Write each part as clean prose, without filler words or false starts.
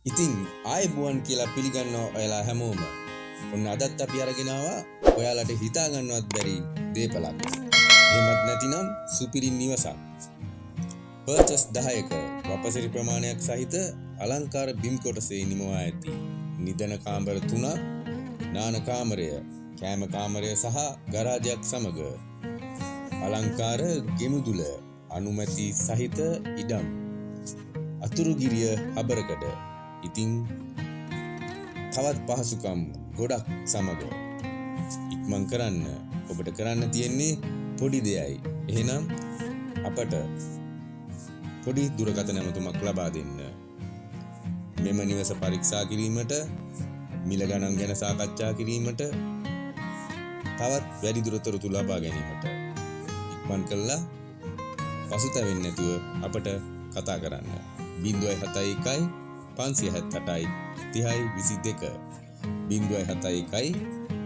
ඉතින් ආයුබෝවන් කියලා පිළිගන්නවා ඔයාලා හැමෝම. ඔන්න අදත් අපි අරගෙන ආවා ඔයාලට හිතා ගන්නවත් බැරි දේපලක්. එහෙමත් නැතිනම් සුපිරි නිවසක්. පර්චස් 10ක වපසරි ප්‍රමාණයක් සහිත අලංකාර බිම් කොටසේ නිමවා ඇති නිදන කාමර 3ක්, නාන කාමරය, කෑම කාමරය සහ ගරාජයක් සමග අලංකාර ගෙමුදුල අනුමැති සහිත ඉඩම්. අතුරුගිරිය හබරකඩ. ඉතින් තවත් පහසුකම් ගොඩක් සමග ඉක්මන් කරන්න ඔබට කරන්න තියෙන්නේ පොඩි දෙයයි. එහෙනම් අපට පොඩි දුරකථන ඇමතුමක් ලබා දෙන්න. මෙම නිවස පරීක්ෂා කිරීමට, මිල ගණන් ගැන සාකච්ඡා කිරීමට, තවත් වැඩි දුරතොරතු ලබා ගැනීමට ඉක්මන් කළා පසුතැවෙන්නේ නැතුව අපට කතා කරන්න. 071 578යි 3022 071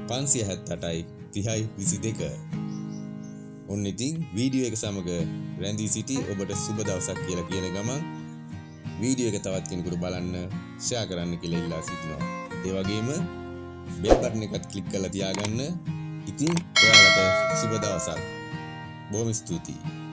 578යි 3022. ඔන්න ඉතින් වීඩියෝ එක සමග රැඳී සිටි ඔබට සුබ දවසක් කියලා කියන ගමන් වීඩියෝ එක තවත් කෙනෙකුට බලන්න ෂෙයා කරන්න කියලා ඉල්ලා සිටිනවා. ඒ වගේම බෙල් බටන් එකත් ක්ලික් කරලා තියාගන්න. ඉතින් ඔයාලට සුබ දවසක්. බොහොම ස්තුතියි.